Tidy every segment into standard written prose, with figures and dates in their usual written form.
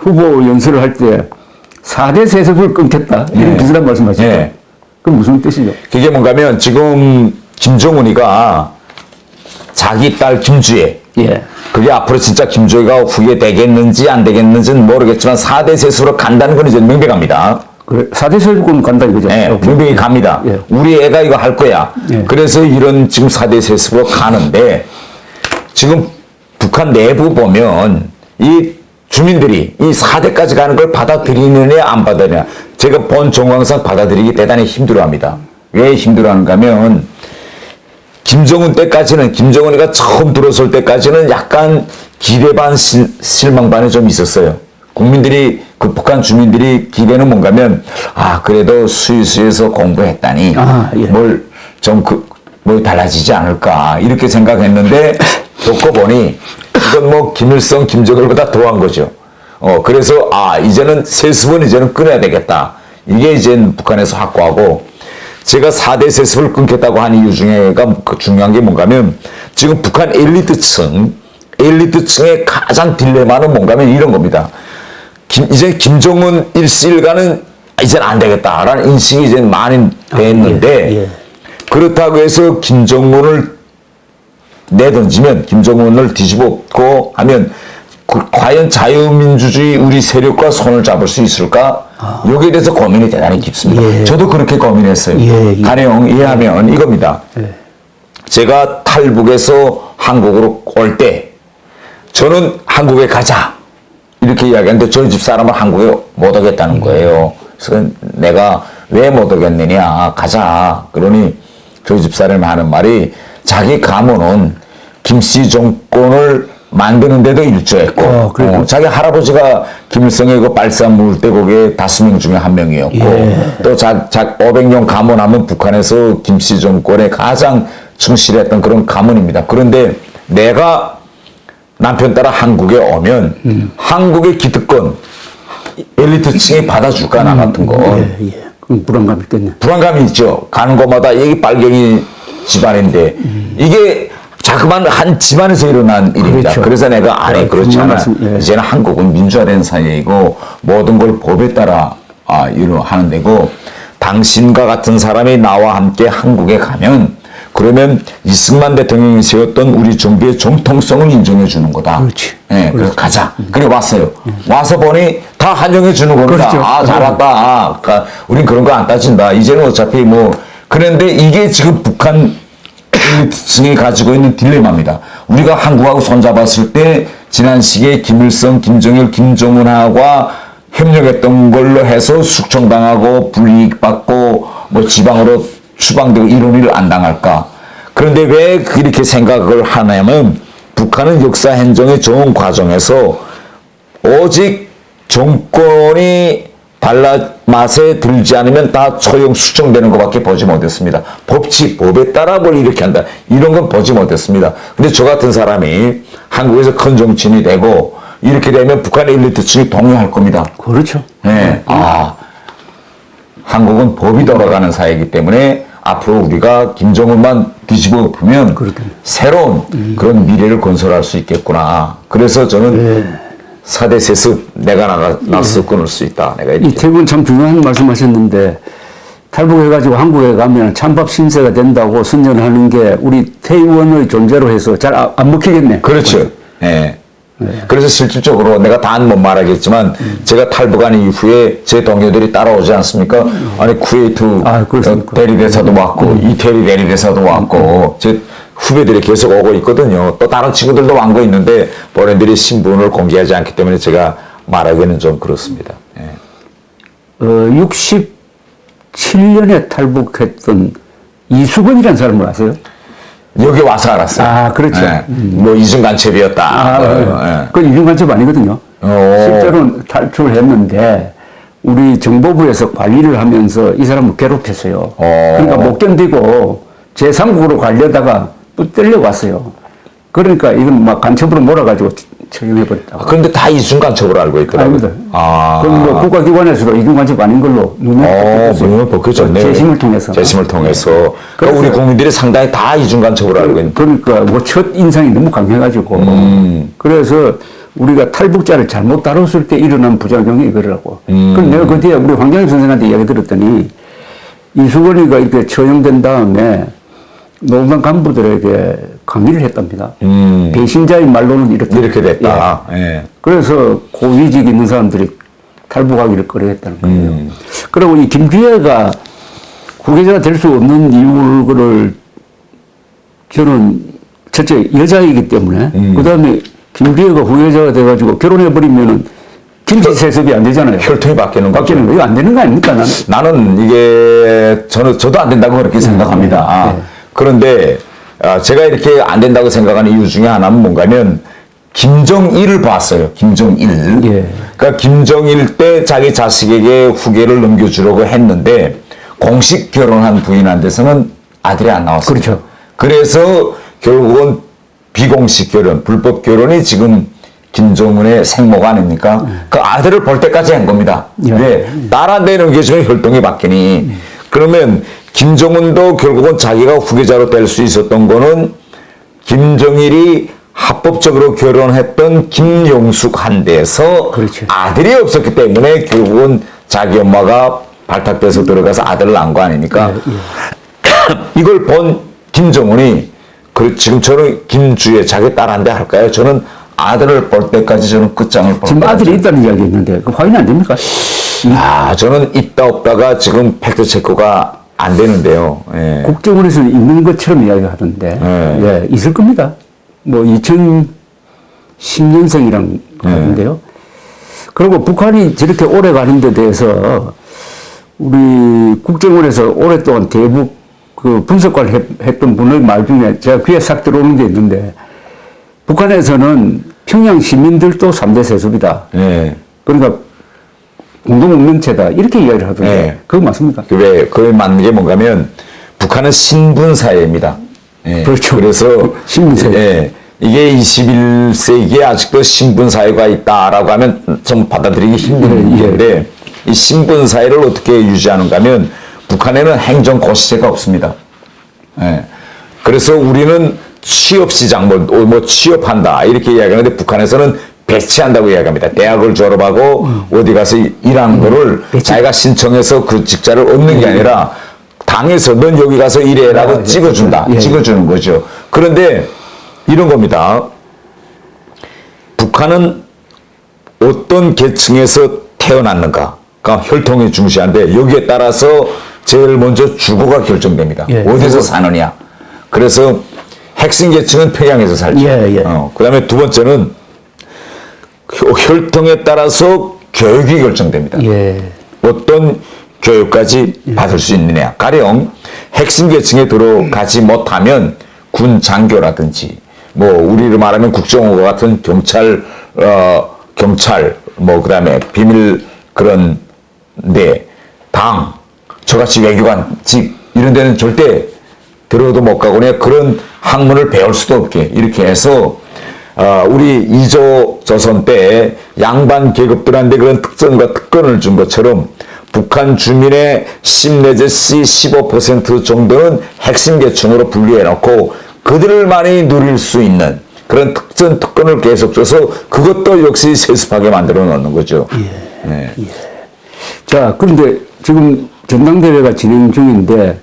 후보 연설을 할 때 4대 세습을 끊겠다. 이런 네. 비슷한 말씀하시죠. 네. 그럼 무슨 뜻이죠? 그게 뭔가면 지금 김정은이가 자기 딸 김주애 예. 그게 앞으로 진짜 김주애가 후계 되겠는지 안 되겠는지는 모르겠지만 4대 세습으로 간다는 건 이제 명백합니다. 그래, 4대 세습은 간다 이거죠. 네, 명백히 갑니다. 예. 우리 애가 이거 할 거야. 예. 그래서 이런 지금 4대 세습으로 가는데 지금 북한 내부 보면 이 주민들이 이 4대까지 가는 걸 받아들이느냐 안 받아들이느냐 제가 본 정황상 받아들이기 대단히 힘들어합니다. 왜 힘들어하는가 하면 김정은 때까지는 김정은이가 처음 들어설 때까지는 약간 기대 반 실망 반이 좀 있었어요. 국민들이 그 북한 주민들이 기대는 뭔가면 아 그래도 스위스에서 공부했다니 예. 뭘 좀 뭐 달라지지 않을까 이렇게 생각했는데 듣고 보니 이건 뭐 김일성 김정일보다 더한 거죠. 그래서 아 이제는 세습은 이제는 끊어야 되겠다. 이게 이제 북한에서 확고하고 제가 4대 세습을 끊겠다고 한 이유 중에가 중요한 게 뭔가면 지금 북한 엘리트층의 가장 딜레마는 뭔가면 이런 겁니다. 이제 김정은 일시 일가는 이제는 안 되겠다라는 인식이 이제 많이 됐는데 예. 그렇다고 해서 김정은을 내던지면 김정은을 뒤집고 하면 과연 자유민주주의 우리 세력과 손을 잡을 수 있을까? 여기에 대해서 고민이 대단히 깊습니다. 예. 저도 그렇게 고민했어요. 예. 가령 이해하면 이겁니다. 예. 제가 탈북에서 한국으로 올 때 저는 한국에 가자 이렇게 이야기하는데 저희 집 사람은 한국에 못 오겠다는 거예요. 그래서 내가 왜 못 오겠느냐 가자. 그러니 저희 집 사람이 하는 말이 자기 가문은 김씨 정권을 만드는데도 일조했고 자기 할아버지가 김일성의 그 발산 물대국의 5명 중에 1명이었고 예. 또 500년 가문하면 북한에서 김씨 정권에 가장 충실했던 그런 가문입니다. 그런데 내가 남편 따라 한국에 오면 한국의 기득권 엘리트층이 받아줄까 나 같은 거 예. 그럼 불안감이 있겠네. 불안감이 있죠. 가는 곳마다 여기 빨갱이 집안인데 이게 자그만 한 집안에서 일어난 일입니다. 그렇죠. 그래서 내가 아니 그렇지 않아. 예. 이제는 한국은 민주화된 사회이고 모든 걸 법에 따라 하는 데고 당신과 같은 사람이 나와 함께 한국에 가면 그러면 이승만 대통령이 세웠던 우리 정부의 정통성을 인정해 주는 거다. 그렇지. 예, 그래서 가자. 그래 왔어요. 와서 보니 다 환영해 주는 겁니다. 그렇죠. 아, 잘 왔다. 우린 그런 거 안 따진다. 이제는 어차피 뭐 그런데 이게 지금 북한 엘리트층이 가지고 있는 딜레마입니다. 우리가 한국하고 손잡았을 때 지난 시기에 김일성, 김정일, 김정은하고 협력했던 걸로 해서 숙청당하고 불이익받고 뭐 지방으로 추방되고 이런 일을 안 당할까. 그런데 왜 그렇게 생각을 하냐면 북한은 역사 행정의 좋은 과정에서 오직 정권이 맛에 들지 않으면 다 처형 수청되는 것밖에 보지 못했습니다. 법에 따라 뭘 이렇게 한다. 이런 건 보지 못했습니다. 근데 저 같은 사람이 한국에서 큰 정치인이 되고 이렇게 되면 북한 엘리트층이 동요할 겁니다. 그렇죠. 네. 한국은 법이 돌아가는 사회이기 때문에 앞으로 우리가 김정은만 뒤집어 보면 새로운 그런 미래를 건설할 수 있겠구나. 그래서 저는 4대 세습 내가 나서 끊을 수 있다. 내가 이렇게. 이태분 참 중요한 말씀하셨는데 탈북해가지고 한국에 가면 찬밥 신세가 된다고 선전하는 게 우리 태의원의 존재로 해서 잘 안 먹히겠네. 그렇죠. 네. 그래서 실질적으로 내가 다 못 말하겠지만 제가 탈북한 이후에 제 동료들이 따라오지 않습니까? 아니 쿠웨이트 대리대사도 왔고 이태리 대리대사도 왔고 제 후배들이 계속 오고 있거든요. 또 다른 친구들도 왕고 있는데 본인들이 신분을 공개하지 않기 때문에 제가 말하기는 좀 그렇습니다. 예. 67년에 탈북했던 이수근이라는 사람을 아세요? 여기 와서 알았어요. 아, 그렇죠. 예. 뭐 이중간첩이었다. 그건 이중간첩 아니거든요. 실제로는 탈출했는데 우리 정보부에서 관리를 하면서 이 사람을 괴롭혔어요. 그러니까 못 견디고 제3국으로 가려다가 또 떨려왔어요. 그러니까 이건 막 간첩으로 몰아가지고 처형해버렸다. 그런데 다 이중간첩으로 알고 있더라고요. 아닙니다. 그럼 뭐 국가기관에서도 이중간첩 아닌 걸로 눈을 벗겼죠. 재심을 통해서. 재심을 통해서. 그러니까 우리 국민들이 상당히 다 이중간첩으로 알고 있는. 그러니까 뭐 첫 인상이 너무 강해가지고. 그래서 우리가 탈북자를 잘못 다뤘을 때 일어난 부작용이 이거라고. 그럼 내가 그 뒤에 우리 황장엽 선생한테 이야기 들었더니 이수건이가 이렇게 처형된 다음에 노무현 간부들에게 강의를 했답니다. 배신자의 말로는 이렇게 됐다. 예. 예. 그래서 고위직 있는 사람들이 탈북하기를 꺼려했다는 거예요. 그리고 이 김기회가 후계자가 될 수 없는 이유를 저는 첫째 여자이기 때문에 그 다음에 김기회가 후계자가 돼가지고 결혼해버리면은 김치 세습이 안 되잖아요. 혈통이 바뀌는 거죠. 바뀌는 거 이거 안 되는 거 아닙니까 나는 이게 저도 안 된다고 그렇게 생각합니다. 그런데 제가 이렇게 안 된다고 생각하는 이유 중에 하나는 뭔가면 김정일을 봤어요. 김정일. 예. 그러니까 김정일 때 자기 자식에게 후계를 넘겨주려고 했는데 공식 결혼한 부인한테서는 아들이 안 나왔어요. 그렇죠. 그래서 결국은 비공식 결혼, 불법 결혼이 지금 김정은의 생모가 아닙니까? 그 아들을 볼 때까지 한 겁니다. 예. 왜? 딸한테 넘겨주면 혈통이 바뀌니. 그러면 김정은도 결국은 자기가 후계자로 될 수 있었던 거는 김정일이 합법적으로 결혼했던 김용숙 한대에서 그렇죠. 아들이 없었기 때문에 결국은 자기 엄마가 발탁돼서 들어가서 아들을 낳은 거 아닙니까? 이걸 본 김정은이 지금처럼 김주의 자기 딸한테 할까요? 저는 아들을 볼 때까지 저는 끝장을 볼 지금 거라고 아들이 있다는 이야기 있는데 그 확인 안 됩니까? 저는 있다 없다가 지금 팩트 체크가 안 되는데요. 예. 국정원에서는 있는 것처럼 이야기하던데 예, 있을 겁니다. 뭐 2010년생이랑 하는데요. 그리고 북한이 저렇게 오래 가는 데 대해서 우리 국정원에서 오랫동안 대북 그 분석관을 했던 분의 말 중에 제가 귀에 싹 들어오는 게 있는데 북한에서는 평양 시민들도 3대 세습이다. 예. 그러니까 공동운명체다. 이렇게 이야기를 하던데 네. 그거 맞습니까? 그게 맞는 게 뭔가면 북한은 신분사회입니다. 예. 그렇죠. 그래서 신분사회. 예. 이게 21세기에 아직도 신분사회가 있다라고 하면 좀 받아들이기 힘든 일인데 이 신분사회를 어떻게 유지하는가 하면 북한에는 행정고시제가 없습니다. 예. 그래서 우리는 취업시장, 뭐 취업한다 이렇게 이야기하는데 북한에서는 배치한다고 이야기합니다. 대학을 졸업하고 어디 가서 일하는 거를 자기가 신청해서 그 직자를 얻는 게 아니라 당에서 넌 여기 가서 일해라고 찍어준다. 찍어주는 거죠. 그런데 이런 겁니다. 북한은 어떤 계층에서 태어났는가. 그러니까 혈통이 중시한데 여기에 따라서 제일 먼저 주거가 결정됩니다. 어디서 사느냐. 그래서 핵심 계층은 평양에서 살죠. 그 다음에 두 번째는 혈통에 따라서 교육이 결정됩니다. 어떤 교육까지 받을 수 있느냐. 가령 핵심 계층에 들어가지 못하면 군 장교라든지 뭐 우리로 말하면 국정원과 같은 경찰 뭐 그다음에 비밀 그런 당 저같이 외교관 직 이런 데는 절대 들어도 못 가거나 그런 학문을 배울 수도 없게 이렇게 해서 우리 2조 조선 때 양반 계급들한테 그런 특성과 특권을 준 것처럼 북한 주민의 10 내지 15% 정도는 핵심 계층으로 분류해놓고 그들만이 누릴 수 있는 그런 특권을 계속 줘서 그것도 역시 세습하게 만들어 놓는 거죠. 자, 그런데 지금 전당대회가 진행 중인데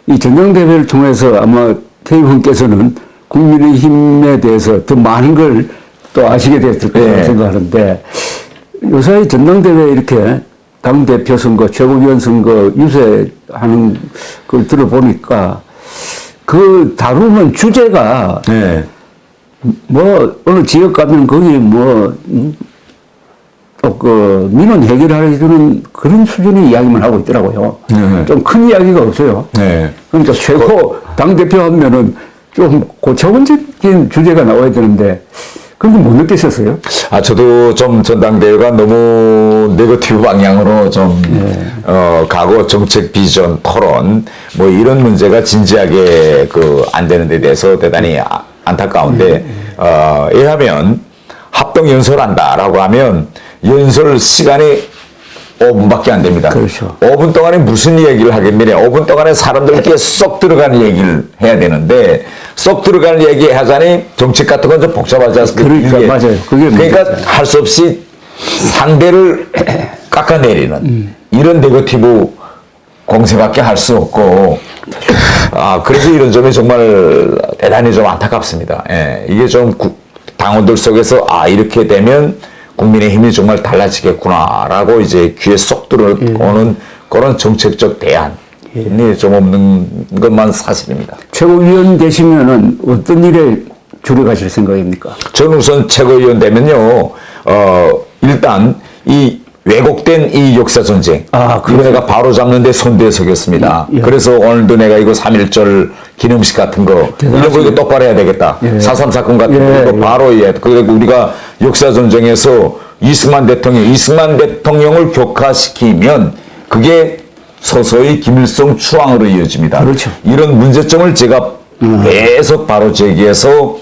이 전당대회를 통해서 아마 태희원께서는 국민의힘에 대해서 더 많은 걸 또 아시게 됐을 거라고 생각하는데 요사이 전당대회 이렇게 당대표 선거, 최고위원 선거 유세하는 걸 들어보니까 그 다루는 주제가 뭐 어느 지역 가면 거기 그 민원 해결하려는 그런 수준의 이야기만 하고 있더라고요. 좀 큰 이야기가 없어요. 그러니까 최고 당대표 하면은 좀 고차원적인 주제가 나와야 되는데 그런 거 못 느끼셨어요? 저도 좀 전당대회가 너무 네거티브 방향으로 좀 가고 정책 비전 토론 뭐 이런 문제가 진지하게 안 되는 데 대해서 대단히 안타까운데 왜냐하면 합동 연설한다라고 하면 연설 시간이 5분밖에 안 됩니다. 그렇죠. 5분 동안에 무슨 얘기를 하겠느냐. 5분 동안에 사람들께 쏙 들어가는 얘기를 해야 되는데 쏙 들어가는 얘기 하자니 정책 같은 건 좀 복잡하지 않습니까? 그러니까 맞아요. 그게 그러니까 문제죠. 할 수 없이 상대를 깎아내리는 이런 네거티브 공세밖에 할 수 없고 그래서 이런 점이 정말 대단히 좀 안타깝습니다. 예, 이게 좀 당원들 속에서 이렇게 되면 국민의힘이 정말 달라지겠구나라고 이제 귀에 쏙 들어오는 그런 정책적 대안이 좀 없는 것만 사실입니다. 최고위원 되시면은 어떤 일에 주력하실 생각입니까? 저는 우선 최고위원 되면요, 일단 이 왜곡된 이 역사 전쟁, 이거 내가 바로 잡는데 손대에 서겠습니다. 그래서 오늘도 내가 이거 3.1절 기념식 같은 거, 이런 거 이거 똑바로 해야 되겠다. 4.3 사건 같은 거 이거 바로 해야 돼. 그리고 우리가 역사 전쟁에서 이승만 대통령을 격화시키면 그게 서서히 김일성 추앙으로 이어집니다. 그렇죠. 이런 문제점을 제가 계속 바로 제기해서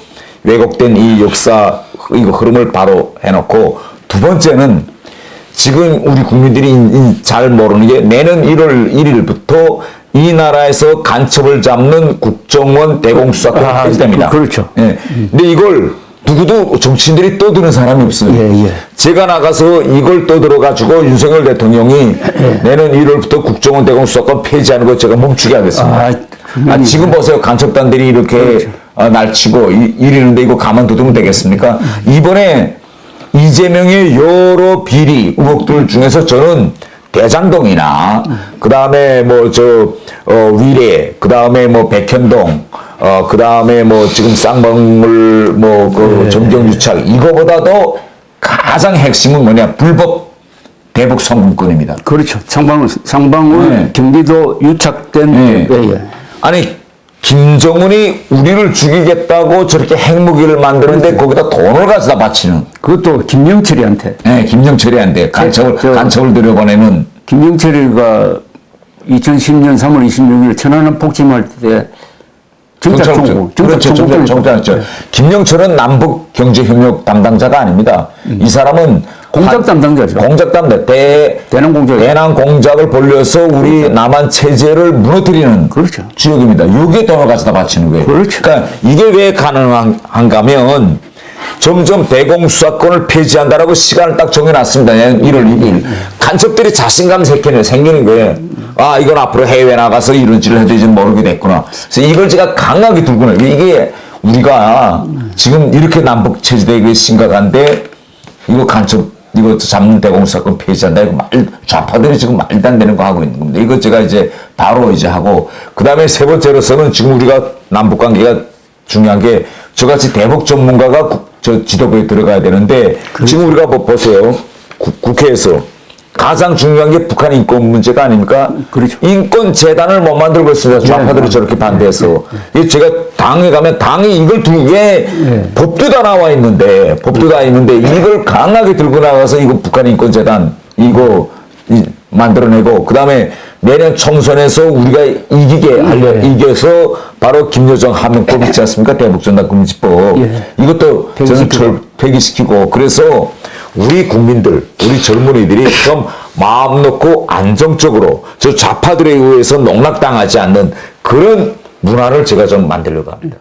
왜곡된 이 역사 이거 흐름을 바로 해놓고, 두 번째는 지금 우리 국민들이 잘 모르는 게 내년 1월 1일부터 이 나라에서 간첩을 잡는 국정원 대공수사권이 폐지됩니다. 그렇죠. 예. 근데 이걸 누구도 정치인들이 떠드는 사람이 없어요. 제가 나가서 이걸 떠들어가지고 윤석열 대통령이 내년 1월부터 국정원 대공수사권 폐지하는 거 제가 멈추게 하겠습니다. 지금 보세요. 간첩단들이 이렇게 날치고 이러는데 이거 가만두면 되겠습니까? 이번에 이재명의 여러 비리 의혹들 중에서 저는 대장동이나 그다음에 위례, 그다음에 백현동, 그다음에 지금 쌍방울 정경유착, 이거보다도 가장 핵심은 뭐냐? 불법 대북 송금권입니다. 그렇죠. 상방울 경기도 유착된 아니 김정은이 우리를 죽이겠다고 저렇게 핵무기를 만드는데 거기다 돈을 가져다 바치는. 그것도 김영철이한테. 네, 김영철이한테 간첩을 들여보내는. 김영철이가 2010년 3월 26일 천안함 폭침할 때 정찰했죠. 김영철은 남북 경제협력 담당자가 아닙니다. 이 사람은 공작 담당자죠. 공작 담당, 대남 공작을 벌려서 우리 남한 체제를 무너뜨리는 주역입니다. 여기에 돈을 가져다 바치는 거예요. 그렇죠. 그러니까 이게 왜 가능한가 하면 점점 대공수사권을 폐지한다라고 시간을 딱 정해놨습니다. 1월 1일. 간첩들이 자신감 생기는 거예요. 이건 앞으로 해외 나가서 이런 짓을 해도 이제 모르게 됐구나. 그래서 이걸 제가 강하게 들고 나요. 이게 우리가 지금 이렇게 남북 체제되게 심각한데 이거 이거 잡는 대공수사권 폐지한다. 이거 좌파들이 지금 말도 안 되는 거 하고 있는 겁니다. 이거 제가 이제 바로 이제 하고, 그 다음에 세 번째로서는 지금 우리가 남북 관계가 중요한 게 저같이 대북 전문가가 지도부에 들어가야 되는데, 지금 우리가 보세요. 국회에서 가장 중요한 게 북한 인권 문제가 아닙니까? 인권재단을 못 만들고 있습니다. 좌파들이 저렇게 반대해서. 제가 당에 가면 당이 이걸 왜 법도 다 나와 있는데, 이걸 강하게 들고 나가서 이거 북한 인권재단 이거 만들어내고, 그 다음에 내년 총선에서 우리가 이겨서 바로 김여정 하명법 있지 않습니까? 대북전단금지법. 이것도 저는 폐기시키고, 그래서 우리 국민들, 우리 젊은이들이 좀 마음 놓고 안정적으로 저 좌파들에 의해서 농락당하지 않는 그런 문화를 제가 좀 만들려고 합니다.